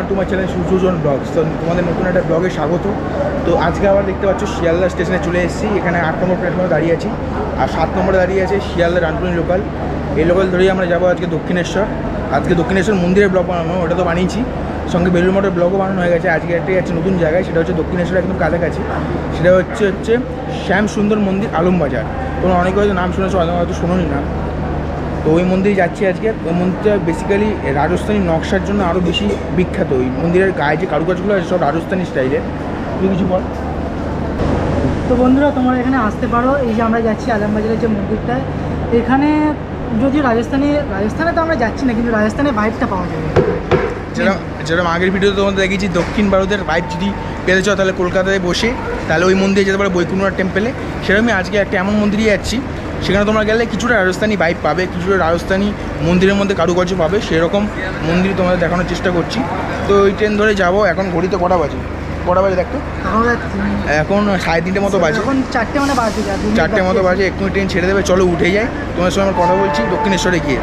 Two my channel Sujan blogs. তো তোমাদের নতুন একটা ব্লগে স্বাগত। তো আজকে আবার দেখতে পাচ্ছ শিয়ালদা স্টেশনে চলে এসেছি। এখানে 8 নম্বর প্ল্যাটফর্মে দাঁড়িয়ে আছি, আর 7 নম্বরে দাঁড়িয়ে আছে শিয়ালদা রানপুনি লোকাল। এই লোকাল ধরেই আমরা যাবো আজকে দক্ষিণেশ্বর। আজকে দক্ষিণেশ্বর মন্দিরের ব্লগ বানানো, ওটা তো বানিয়েছি, সঙ্গে বেলুড় মঠের ব্লগও বানানো হয়ে গেছে। আজকে একটা যাচ্ছে নতুন জায়গায়, সেটা হচ্ছে দক্ষিণেশ্বর একদম কাছাকাছি। সেটা হচ্ছে শ্যাম সুন্দর মন্দির আলমবাজার। তোমরা অনেকে হয়তো নাম শুনেছো, হয়তো শোনোনি না। তো ওই মন্দিরে যাচ্ছি আজকে। ওই মন্দিরটা বেসিক্যালি রাজস্থানী নকশার জন্য আরও বেশি বিখ্যাত। ওই মন্দিরের গায়ে যে কারুকাজগুলো আছে সব রাজস্থানী স্টাইলের। তুই কিছু বল। তো বন্ধুরা, তোমরা এখানে আসতে পারো। এই যে আমরা যাচ্ছি আলমবাজারের যে মন্দিরটা, এখানে যদি রাজস্থানে তো আমরা যাচ্ছি না, কিন্তু রাজস্থানের ভাইবটা পাওয়া যাবে। যেরকম আগের ভিডিওতে তোমাদের দেখেছি, দক্ষিণ ভারতের ভাইব যদি পেতে চাও তাহলে কলকাতায় বসে তাহলে ওই মন্দিরে যেতে পারো, বৈকুণ্ঠনাথ টেম্পলে। সেরকমই আজকে একটা এমন মন্দিরে যাচ্ছি, সেখানে তোমরা গেলে কিছুটা রাজস্থানী ভাইব পাবে, কিছুটা রাজস্থানী মন্দিরের মধ্যে কারুকার্য পাবে। সেরকম মন্দির তোমাদের দেখানোর চেষ্টা করছি। তো ওই ট্রেন ধরে যাবো। এখন ঘড়িতে কটা বাজে দেখতো? এখন 3:30 মতো বাজে। এখন 4টে মানে বাজে, 4টে মতো বাজে। একটু ট্রেন ছেড়ে দেবে, চলো উঠে যাই। তোমার সঙ্গে আমার কথা বলছি দক্ষিণেশ্বরে গিয়ে।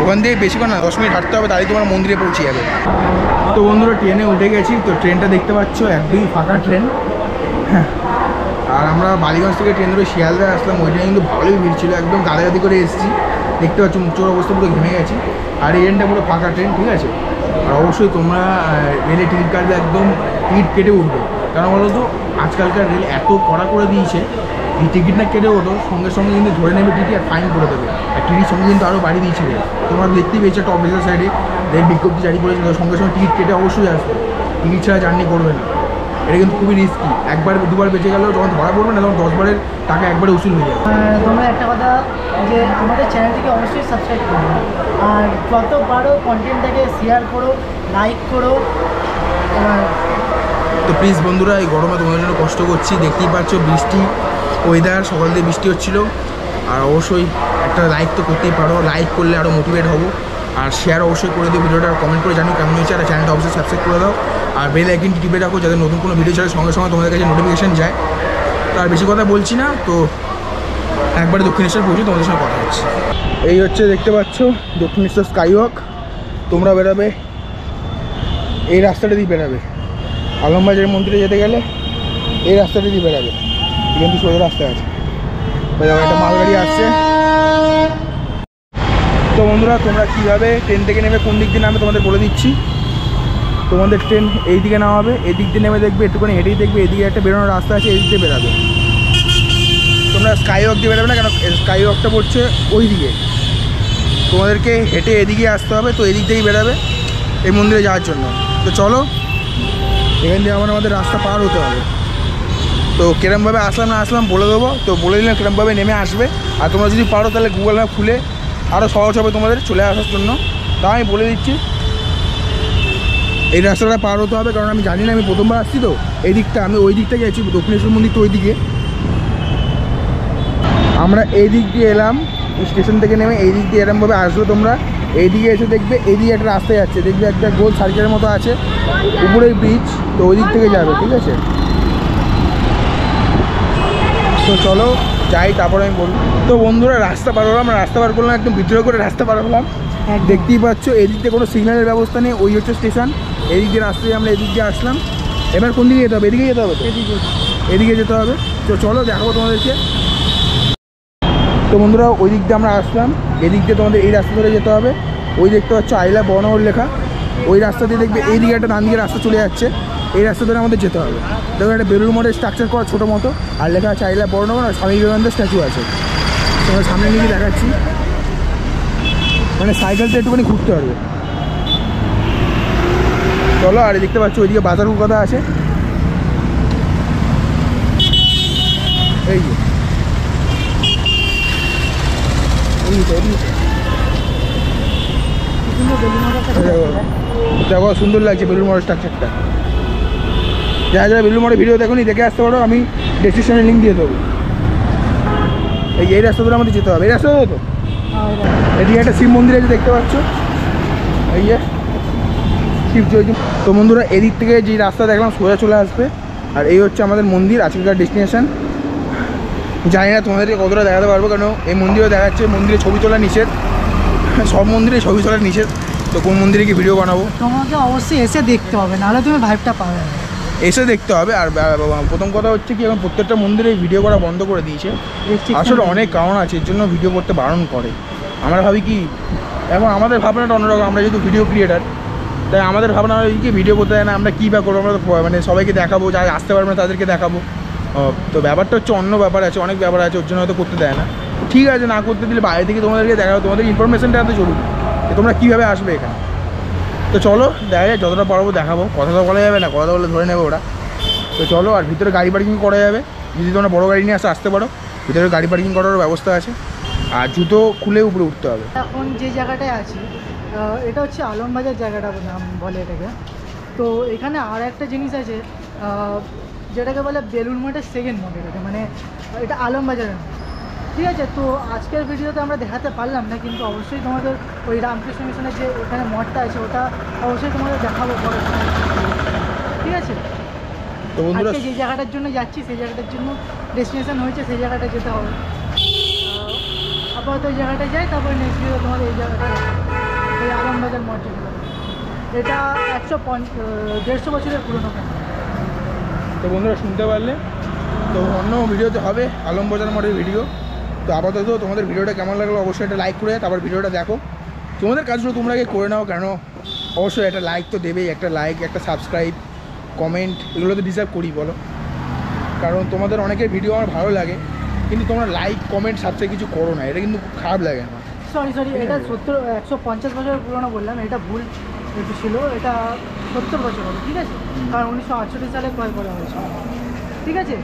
ওখান থেকে বেশিক্ষণ না, 10 মিনিট হাঁটতে হবে, তাই তোমার মন্দিরে পৌঁছে যাবে। তো বন্ধুরা, ট্রেনে উঠে গেছি। তো ট্রেনটা দেখতে পাচ্ছ একদমই ফাঁকা ট্রেন। হ্যাঁ, আর আমরা বালিগঞ্জ থেকে ট্রেন ধরে শিয়ালদায় আসলাম। ওই ট্রেনে কিন্তু ভালোই ভিড় ছিল, একদম গাদাগাদি করে এসেছি। দেখতে পাচ্ছ মুখের অবস্থা পুরো ঘেমে গেছি। আর এই ট্রেনটা পুরো ফাঁকা ট্রেন, ঠিক আছে। আর অবশ্যই তোমরা রেলে টিকিট কাটলে একদম টিকিট কেটে উঠবে। কারণ বলো তো, আজকালকার রেল এত কড়া করে দিয়েছে, এই টিকিট না কেটে ওঠো, সঙ্গে সঙ্গে কিন্তু ধরে নেবে টিকিট আর ফাইন করে দেবে। আর টিকিট সঙ্গে কিন্তু আরও বাড়িয়ে দিয়েছিল। তোমরা দেখতেই পেয়েছো একটা অফিসের সাইডে রেল বিজ্ঞপ্তি জারি করেছিল, সঙ্গে সঙ্গে টিকিট কেটে অবশ্যই আসবে। টিকিট ছাড়া জার্নি করবে না। এটা কিন্তু খুবই রিস্কি। একবার দুবার বেঁচে গেলেও যখন ধরা পড়বে না, তখন 10 বারের টাকা একবারে উসুল হয়ে যাবে। তোমরা একটা কথা, যে আমাদের চ্যানেলটিকে অবশ্যই সাবস্ক্রাইব করো, আর যত পারো কন্টেন্টটাকে শেয়ার করো, লাইক করো। তো প্লিজ বন্ধুরা, এই গরমে তোমাদের জন্য কষ্ট করছি, দেখতেই পাচ্ছ বৃষ্টি ওয়েদার, সকাল দিয়ে বৃষ্টি হচ্ছিলো। আর অবশ্যই একটা লাইক তো করতেই পারো, লাইক করলে আরও মোটিভেট হবো। আর শেয়ার অবশ্যই করে দিও ভিডিওটা, আর কমেন্ট করে জানিও কেমন হয়েছে। আর চ্যানেলটা অবশ্যই সাবস্ক্রাইব করে দাও, আর বেল আইকনটি টিপে রাখো, যাতে নতুন কোনো ভিডিও ছাড়ে সঙ্গে সঙ্গে তোমাদের কাছে নোটিফিকেশান যায়। তো আর বেশি কথা বলছি না, তো একবারে দক্ষিণেশ্বর পৌঁছে তোমাদের সঙ্গে কথা হচ্ছে। এই হচ্ছে দেখতে পাচ্ছ দক্ষিণেশ্বর স্কাইওয়াক। তোমরা বেরোবে এই রাস্তাটা দিয়ে বেরোবে। আলমবাজার মন্দিরে যেতে গেলে এই রাস্তাটা দিয়ে বেরোবে, কিন্তু সোজা রাস্তা আছে। একটা মালগাড়ি আসছে। তো বন্ধুরা, তোমরা কীভাবে ট্রেন থেকে নেমে কোন দিক দিয়ে নামবে তোমাদের বলে দিচ্ছি। তোমাদের ট্রেন এই দিকে নামাবে, এই দিক দিয়ে নেমে দেখবে একটুখানি হেঁটেই দেখবে এদিকে একটা বেরোনোর রাস্তা আছে, এই দিক দিয়ে বেরোবে। তোমরা স্কাইওয়াক দিয়ে বেরোবে না, কেন স্কাইওয়াকটা পড়ছে ওই দিকে। তোমাদেরকে হেঁটে এদিকে আসতে হবে, তো এদিক থেকেই বেরোবে এই মন্দিরে যাওয়ার জন্য। তো চলো, এখান দিয়ে আমাদের রাস্তা পার হতে হবে। তো কিরমভাবে আসলাম না আসলাম বলে দেবো। তো বলে দিলাম কিরমভাবে নেমে আসবে। আর তোমরা যদি পারো তাহলে গুগল ম্যাপ খুলে আরও সহজ হবে তোমাদের চলে আসার জন্য। তা আমি বলে দিচ্ছি, এই রাস্তাটা পার হতে হবে, কারণ আমি জানি না, আমি প্রথমবার আসছি। তো এই দিকটা আমি ওই দিকটা গেছি, দক্ষিণেশ্বর মন্দির তো ওই দিকে। আমরা এই দিক দিয়ে এলাম, স্টেশন থেকে নেমে এই দিক দিয়ে এরমভাবে আসবে। তোমরা এই দিকে এসে দেখবে এইদিকে একটা রাস্তায় যাচ্ছে, দেখবে একটা গোল সার্কেলের মতো আছে, উপরে ব্রিজ। তো ওই দিক থেকে যাবে, ঠিক আছে। তো চলো যাই, তারপরে আমি বলবো। তো বন্ধুরা, রাস্তা পার হলাম, রাস্তা পার করলাম, একদম ভিতরে করে রাস্তা পার হলাম। দেখতেই পাচ্ছ এদিক দিয়ে কোনো সিগন্যালের ব্যবস্থা নেই, ওই হচ্ছে স্টেশন। এদিক দিয়ে রাস্তায় আমরা এদিক দিয়ে আসলাম। এবার কোন দিকে যেতে হবে? এদিকে যেতে হবে, এদিকে যেতে হবে। তো চলো দেখাবো তোমাদেরকে। তো বন্ধুরা, ওই দিক দিয়ে আমরা আসলাম, এদিক দিয়ে তোমাদের এই রাস্তা ধরে যেতে হবে। ওই দেখতে পাচ্ছ আইলা বর্ণহর লেখা, ওই রাস্তা দিয়ে দেখবে এই দিকে একটা ডান দিকে রাস্তা চলে যাচ্ছে, এই রাস্তা ধরে আমাদের যেতে হবে। দেখো একটা বেলুড় মঠের স্ট্রাকচার করা ছোটো মতো, আর লেখা আছে আইলা বর্ণহর, আর স্বামী বিবেকানন্দের স্ট্যাচু আছে। তোমরা সামনে নিয়ে দেখাচ্ছি, মানে সাইকেলটা একটুখানি ঘুরতে পারবে। চলো, আর দেখতে পাচ্ছ ওইদিকে বাজার কলকাতা আছে, এই যে দেখো সুন্দর লাগছে বেলুড় মঠের স্ট্রাকচারটা। যারা যারা বেলুড় মঠের ভিডিও দেখো নি, দেখে আসতে পারো, আমি ডেসক্রিপশনে লিঙ্ক দিয়ে দেবো। এই রাস্তা ধরে আমাদের যেতে হবে, এই রাস্তা তো এদিকে একটা শিব মন্দির আছে দেখতে পাচ্ছ, এই যে শিব জয়। তো বন্ধুরা, এদিক থেকে যে রাস্তা দেখলাম সোজা চলে আসবে, আর এই হচ্ছে আমাদের মন্দির, আজকের ডেস্টিনেশন। জানি না তোমাদেরকে কতটা দেখাতে পারবো, কেন এই মন্দিরে দেখাচ্ছে মন্দিরে ছবি তোলা নিষেধ, সব মন্দিরে ছবি তোলা নিষেধ। তো কোন মন্দিরে কি ভিডিও বানাবো তোমাকে অবশ্যই এসে দেখতে হবে, নাহলে তুমি ভাইবটা পাবে না। এসে দেখতে হবে। আর প্রথম কথা হচ্ছে কি, এখন প্রত্যেকটা মন্দিরে ভিডিও করা বন্ধ করে দিয়েছে। আসলে অনেক কারণ আছে এর জন্য ভিডিও করতে বারণ করে। আমরা ভাবি কি, এখন আমাদের ভাবনাটা অন্যরকম, আমরা যেহেতু ভিডিও ক্রিয়েটার, তাই আমাদের ভাবনা কি ভিডিও করতে দেয় না, আমরা কী বা করবো, আমরা মানে সবাইকে দেখাবো, যারা আসতে পারবে না তাদেরকে দেখাবো। তো ব্যাপারটা হচ্ছে অন্য ব্যাপার আছে, অনেক ব্যাপার আছে, ওর জন্য হয়তো করতে দেয় না। ঠিক আছে, না করতে দিলে বাইরে থেকে তোমাদেরকে দেখাবো, তোমাদের ইনফরমেশনটা এত জরুরি যে তোমরা কীভাবে আসবে এখানে। তো চলো দেখা যায়, যতটা পারবো দেখাবো। কথা তো বলা যাবে না, কথা বলে ধরে নেবে ওরা। তো চলো, আর ভিতরে গাড়ি পার্কিং করা যাবে, যদি তোমরা বড়ো গাড়ি নিয়ে আসতে পারো, ভিতরে গাড়ি পার্কিং করার ব্যবস্থা আছে। আর জুতো খুলে উপরে উঠতে হবে। এখন যে জায়গাটায় আছি এটা হচ্ছে আলমবাজার জায়গাটা নাম বলে এটাকে। তো এখানে আর একটা জিনিস আছে যেটাকে বলে বেলুড় মঠের সেকেন্ড মঠ, এটাকে মানে এটা আলমবাজারের মঠ, ঠিক আছে। তো আজকের ভিডিওতে আমরা দেখাতে পারলাম না, কিন্তু অবশ্যই তোমাদের ওই রামকৃষ্ণ মিশনের যে ওখানে মঠটা আছে ওটা অবশ্যই তোমাদের দেখাবো পরে, ঠিক আছে। তো বন্ধুরা, আজকে যে জায়গাটার জন্য যাচ্ছি সেই জায়গাটার জন্য ডেস্টিনেশন হয়েছে, সেই জায়গাটা যেতে হবে। আপাতত ওই জায়গাটায় যাই, তারপরে নেক্সট ভিডিও তোমাদের এই জায়গাটা, এই আলমবাজার মঠ যেটা, এটা 150 বছরের পুরোনো। তো বন্ধুরা শুনতে পারলে, তো অন্য ভিডিওতে হবে আলমবাজার মঠের ভিডিও। তো আপাতত তোমাদের ভিডিওটা কেমন লাগলো অবশ্যই একটা লাইক করে তারপর ভিডিওটা দেখো। তোমাদের কাজগুলো তোমরা আগে করে নাও, কেন অবশ্যই একটা লাইক তো দেবেই, একটা লাইক, একটা সাবস্ক্রাইব, কমেন্ট, এগুলো তো ডিজার্ভ করি বলো। কারণ তোমাদের অনেকের ভিডিও আমার ভালো লাগে, কিন্তু তোমরা লাইক, কমেন্ট, সাবস্ক্রাইব কিছু করো না, এটা কিন্তু খুব খারাপ লাগে আমার। সরি এটা 150 বছরের পুরোনো বললাম, এটা ভুল একটু ছিল, এটা 70 বছর হবে, ঠিক আছে। কারণ 1968 সালে ক্রয় করা হয়েছিল, ঠিক আছে।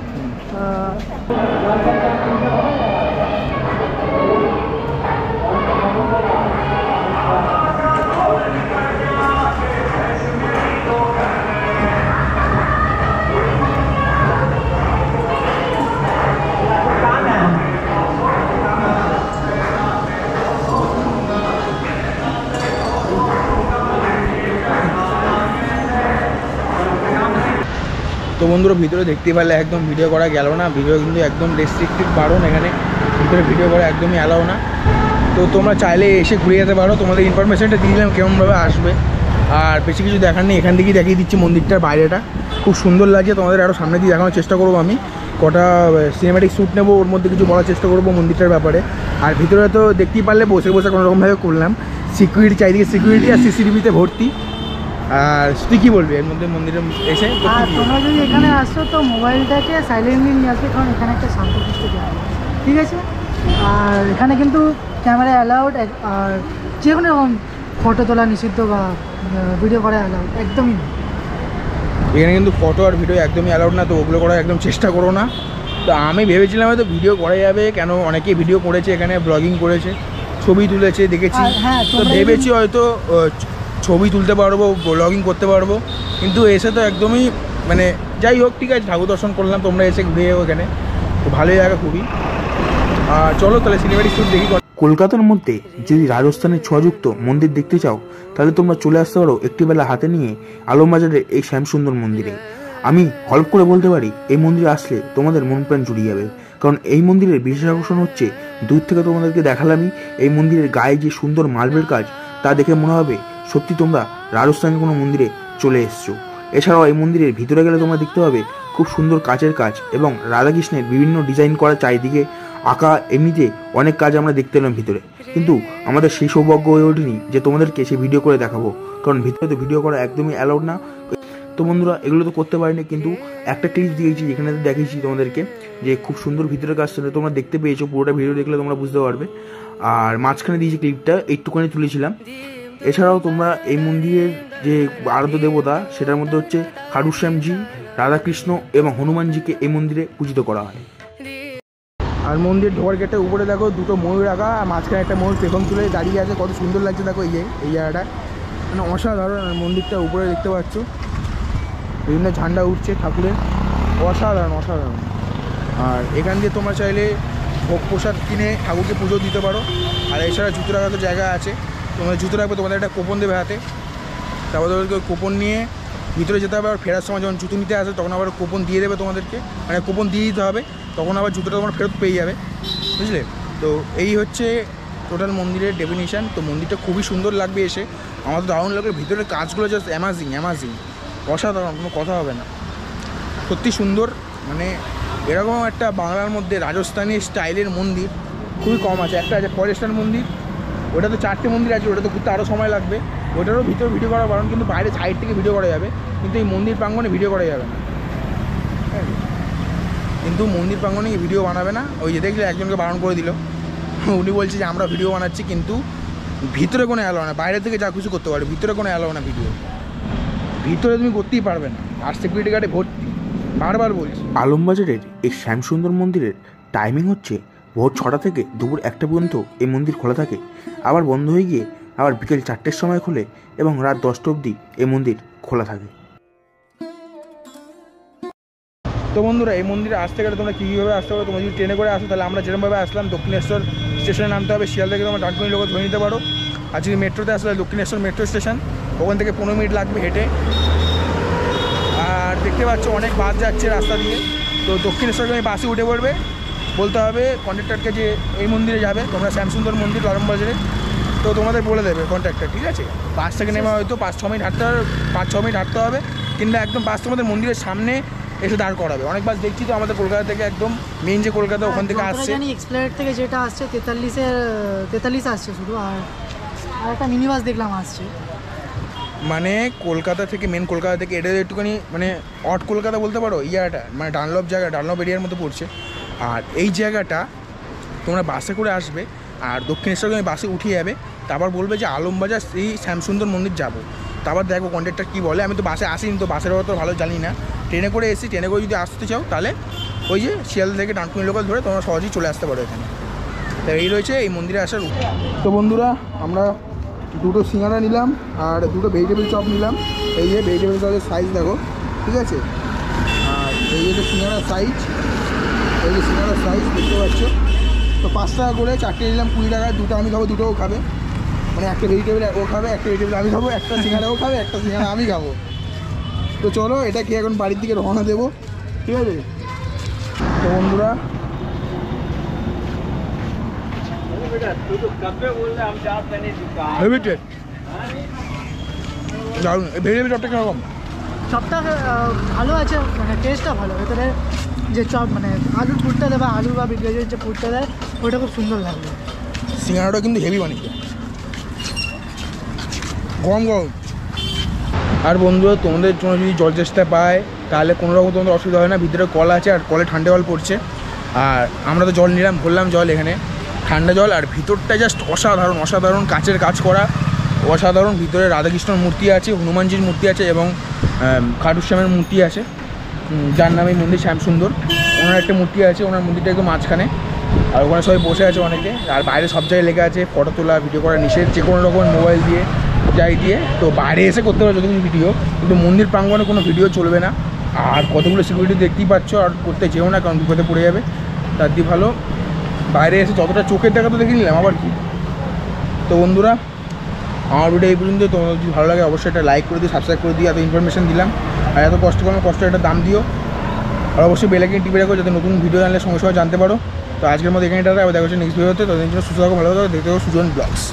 তো বন্ধুরা ভিতরে দেখতে পারলে একদম ভিডিও করা গেল না, ভিডিও কিন্তু একদম রেস্ট্রিক্টেড বারণ, এখানে ভিতরে ভিডিও করা একদমই অ্যালাউ না। তো তোমরা চাইলে এসে ঘুরে যেতে পারো, তোমাদের ইনফরমেশনটা দিয়ে দিলাম কেমনভাবে আসবে। আর বেশি কিছু দেখার নেই, এখান থেকেই দেখিয়ে দিচ্ছি মন্দিরটার বাইরেটা, খুব সুন্দর লাগছে। তোমাদের আরও সামনে দিয়ে দেখানোর চেষ্টা করবো, আমি কটা সিনেম্যাটিক শ্যুট নেবো, ওর মধ্যে কিছু বলার চেষ্টা করবো মন্দিরটার ব্যাপারে। আর ভিতরে তো দেখতেই পারলে বসে বসে কোনোরকমভাবে করলাম, সিকিউরিটি চারিদিকে সিকিউরিটি আর সিসিটিভিতে ভর্তি। আর তুই কী বলবি এর মধ্যে মন্দিরে এসে? আর তোমরা যদি এখানে আসো তো মোবাইলটাকে সাইলেন্টলি নিয়ে আসবে, কারণ এখানে একটা শান্তশিষ্ট জায়গা, ঠিক আছে। আর এখানে কিন্তু ক্যামেরা অ্যালাউড, আর যে কোনো রকম ফটো তোলা নিষিদ্ধ বা ভিডিও করা অ্যালাউড একদমই না। এখানে কিন্তু ফটো আর ভিডিও একদমই অ্যালাউড না, তো ওগুলো করার একদম চেষ্টা করো না। তো আমি ভেবেছিলাম হয়তো ভিডিও করা যাবে, কেন অনেকেই ভিডিও করেছে এখানে, ব্লগিং করেছে, ছবি তুলেছে দেখেছি। হ্যাঁ, তো ভেবেছি হয়তো ছবি তুলতে পারবো, ব্লগিং করতে পারবো, কিন্তু এসে তো একদমই মানে যাই হোক, ঠিক আছে, ঠাকুর দর্শন করলাম, তোমরা এসে ঘুরে যাও এখানে, তো ভালোই জায়গা খুবই। আর চলো তাহলে সিনেমাটিক শ্যুট দেখি। কলকাতার মধ্যে যদি রাজস্থানের ছোঁয়াযুক্ত মন্দির দেখতে চাও, তাহলে তোমরা চলে আসতে পারো একটি বেলা হাতে নিয়ে আলমবাজারের এই শ্যামসুন্দর মন্দিরে। আমি হল্প করে বলতে পারি, এই মন্দিরে আসলে তোমাদের মন প্রাণ জুড়িয়ে যাবে। কারণ এই মন্দিরের বিশেষ আকর্ষণ হচ্ছে, দূর থেকে তোমাদেরকে দেখালামই এই মন্দিরের গায়ে যে সুন্দর মার্বেল কাজ, তা দেখে মনে হবে সত্যি তোমরা রাজস্থানের কোনো মন্দিরে চলে এসছো। এছাড়াও এই মন্দিরের ভিতরে গেলে তোমরা দেখতে পাবে খুব সুন্দর কাচের কাজ এবং রাধাকৃষ্ণের বিভিন্ন ডিজাইন করা চারিদিকে আঁকা, এমনিতে অনেক কাজ আমরা দেখতে পেলাম ভিতরে। কিন্তু আমাদের সেই সৌভাগ্য হয়ে ওঠেনি যে তোমাদেরকে সেই ভিডিও করে দেখাবো, কারণ ভিতরে তো ভিডিও করা একদমই অ্যালাউড না। তো বন্ধুরা এগুলো তো করতে পারিনি, কিন্তু একটা ক্লিপ দিয়েছি যেখানে দেখিয়েছি তোমাদেরকে যে খুব সুন্দর ভিতরের কাজটা তোমরা দেখতে পেয়েছো, পুরোটা ভিডিও দেখলে তোমরা বুঝতে পারবে। আর মাঝখানে দিয়েছি ক্লিপটা, একটুখানি তুলেছিলাম। এছাড়াও তোমরা এই মন্দিরের যে আরাধ্য দেবতা, সেটার মধ্যে হচ্ছে খাটুশ্যামজি, রাধাকৃষ্ণ এবং হনুমানজিকে এই মন্দিরে পূজিত করা হয়। আর মন্দির ঢোকার গেটের উপরে দেখো দুটো ময়ূর রাখা, আর মাঝখানে একটা ময়ূর পেখম তুলে দাঁড়িয়ে আছে, কত সুন্দর লাগছে দেখো। এই জায়গাটা মানে অসাধারণ। আর মন্দিরটা উপরে দেখতে পাচ্ছ বিভিন্ন ঝান্ডা উঠছে ঠাকুরের, অসাধারণ অসাধারণ। আর এখান দিয়ে তোমরা চাইলে ভোগ প্রসাদ কিনে ঠাকুরকে পুজো দিতে পারো। আর এছাড়া জুতো রাখার তো জায়গা আছে, তোমরা জুতো রাখবে, তোমাদের একটা কুপন দেবে হাতে, তারপর তোমাদেরকে ওই কুপন নিয়ে ভিতরে যেতে হবে। আর ফেরার সময় যখন জুতো নিতে আসে তখন আবার কুপন দিয়ে দেবে তোমাদেরকে, মানে কুপন দিয়ে দিতে হবে, তখন আবার জুতোটা তোমরা ফেরত পেয়ে যাবে, বুঝলে। তো এই হচ্ছে টোটাল মন্দিরের ডেফিনিশান। তো মন্দিরটা খুবই সুন্দর লাগবে এসে, আমার তো দারুণ লাগে, ভিতরের কাজগুলো জাস্ট অ্যামাজিং অসাধারণ, কোনো কথা হবে না, সত্যি সুন্দর। মানে এরকম একটা বাংলার মধ্যে রাজস্থানী স্টাইলের মন্দির খুবই কম আছে। একটা আছে ফরেস্টার মন্দির, ওটা তো 4টে মন্দির আছে, ওটা তো ঘুরতে আরও সময় লাগবে, ওটারও ভিতরে ভিডিও করা বারণ, কিন্তু বাইরে সাইড থেকে ভিডিও করা যাবে, কিন্তু এই মন্দির প্রাঙ্গণে ভিডিও করা যাবে না। হ্যাঁ, কিন্তু মন্দির প্রাঙ্গণে ভিডিও বানাবে না। ওই যে দেখলে একজনকে বারণ করে দিল, উনি বলছে যে আমরা ভিডিও বানাচ্ছি, কিন্তু ভিতরে কোনো অ্যালাও না, বাইরে থেকে যা কিছু করতে পারে, ভিতরে কোনো অ্যালাও না, ভিতরে তুমি করতেই পারবে না, আর সিকিউরিটি গার্ডে ভর্তি, বারবার বলছি। আলমবাজারের এই শ্যামসুন্দর মন্দিরের টাইমিং হচ্ছে ভোর 6টা থেকে দুপুর 1টা পর্যন্ত এই মন্দির খোলা থাকে, আবার বন্ধ হয়ে গিয়ে আবার বিকেল 4টের সময় খোলে এবং রাত 10টা অবধি এই মন্দির খোলা থাকে। তো বন্ধুরা, এই মন্দিরে আসতে গেলে তোমরা কীভাবে আসতে পারো, তোমরা যদি ট্রেনে করে আসো তাহলে আমরা যেরকমভাবে আসলাম দক্ষিণেশ্বর স্টেশনে নামতে হবে, শিয়াল থেকে তোমরা ডানকুনি লোক ধরে নিতে পারো। আর যদি মেট্রোতে আসলে দক্ষিণেশ্বর মেট্রো স্টেশন, ওখান থেকে 15 মিনিট লাগবে হেঁটে। আর দেখতে পাচ্ছ অনেক বাস যাচ্ছে রাস্তা দিয়ে, তো দক্ষিণেশ্বর তুমি বাসে উঠে পড়বে, বলতে হবে কন্ট্রাক্টরকে যে এই মন্দিরে যাবে তোমরা, শ্যামসুন্দর মন্দির আলমবাজারে, তো তোমাদের বলে দেবে কন্ট্রাক্টর, ঠিক আছে। বাস থেকে নেমে হয়তো 5-6 মিনিট হাঁটতে হবে, 5-6 মিনিট হাঁটতে হবে, কিংবা একদম বাস তোমাদের মন্দিরের সামনে এসে দাঁড় করাবে। অনেক বাস দেখছি তো আমাদের কলকাতা থেকে, একদম মেইন যে কলকাতা ওখান থেকে আসছে, এক্সপ্লেনেড থেকে যেটা আসছে 43 আসছে শুধু, আর একটা মিনি বাস দেখলাম আসছে। মানে কলকাতা থেকে, মেন কলকাতা থেকে এটা একটুখানি মানে অট কলকাতা বলতে পারো, ইয়াটা মানে ডানলপ জায়গা, ডানলপ এরিয়ার মধ্যে পড়ছে। আর এই জায়গাটা তোমরা বাসে করে আসবে, আর দক্ষিণেশ্বর তুমি বাসে উঠে যাবে, তারপর বলবে যে আলমবাজার এই শ্যামসুন্দর মন্দির যাবো, তারপর দেখো কন্ট্রাক্টর কী বলে। আমি তো বাসে আসিনি, তো বাসের ব্যাপারে তো ভালো জানি না, ট্রেনে করে এসেছি, ট্রেনে করে যদি আসতে চাও তাহলে ওই যে শিয়াল থেকে ডানকুনি লোকাল ধরে তোমরা সহজেই চলে আসতে পারো এখানে। তো এই রয়েছে এই মন্দিরে আসার। তো বন্ধুরা, আমরা 2টো সিঙ্গাড়া নিলাম আর 2টো ভেজিটেবল চপ নিলাম। এই যে ভেজিটেবল চপের সাইজ দেখো, ঠিক আছে। আর এই যে সিঙ্গাড়ার সাইজ, এই যে সিঙ্গাড়ার সাইজ দেখতে পাচ্ছ। তো 5 টাকা করে 4টে নিলাম 20 টাকায়, 2টো আমি খাবো, 2টোও খাবে, মানে একটা ভেজিটেবল ও খাবে, একটা ভেজিটেবল আমি খাবো, একটা সিঙ্গাড়া ও খাবে, একটা সিঙ্গাড়া আমি খাবো। তো চলো এটা খেয়ে এখন বাড়ির দিকে রওনা দেবো, ঠিক আছে। তো বন্ধুরা, দারুণ। ভেজিটেবল চপটা কীরকম? চপটা ভালো আছে, মানে টেস্টটা ভালো, ভেতরে যে চপ মানে আলুর পুরটা দেয় বা আলু বা বিরিয়ানির যে পুরটা দেয় ওটা খুব সুন্দর লাগবে। সিঙ্গাড়াটা কিন্তু হেভি বানিয়েছে, গরম গরম। আর বন্ধুরা, তোমাদের জন্য যদি জল চেষ্টা পায় তাহলে কোনো রকম তোমাদের অসুবিধা হয় না, ভিতরে কল আছে আর কলে ঠান্ডা জল পড়ছে। আর আমরা তো জল নিলাম, ভরলাম জল এখানে, ঠান্ডা জল। আর ভিতরটা জাস্ট অসাধারণ অসাধারণ, কাচের কাজ করা, অসাধারণ। ভিতরে রাধাকৃষ্ণর মূর্তি আছে, হনুমানজির মূর্তি আছে এবং খাটু শ্যামের মূর্তি আছে, যার নামে মন্দির শ্যামসুন্দর। ওনার একটা মূর্তি আছে, ওনার মন্দিরটা একদম মাঝখানে, আর ওখানে সবাই বসে আছে অনেকে। আর বাইরে সব জায়গায় লেখা আছে ফটো তোলা ভিডিও করা নিষেধ, যে কোনো রকম মোবাইল দিয়ে যাই দিয়ে। তো বাইরে এসে করতে পারো যতগুলো ভিডিও, কিন্তু মন্দির প্রাঙ্গণে কোনো ভিডিও চলবে না। আর কতগুলো সিকিউরিটি দেখতেই পাচ্ছ, আর করতে যেও না, কারণ বিপদে পড়ে যাবে। তার দিয়ে ভালো বাইরে এসে যতটা চোখের দেখা তো দেখে নিলাম, আবার কি। তো বন্ধুরা, আমার ভিডিও এই পর্যন্ত। তোমার যদি ভালো লাগে অবশ্যই একটা লাইক করে দিও, সাবস্ক্রাইব করে দিও। এত ইনফরমেশন দিলাম আর এত কষ্ট করে কষ্ট একটা দাম দিও, আর অবশ্যই বেল আইকন টিপে রাখো যাতে নতুন ভিডিও জানলে সঙ্গে সঙ্গে জানতে পারো। তো আজকের মতো এখানে টাটা, আবার দেখা হচ্ছে নেক্সট ভিডিওতে। ততদিন জন্য সুস্থ থাকো, ভালো থাকো, দেখতে থাকো সুজন ব্লগস।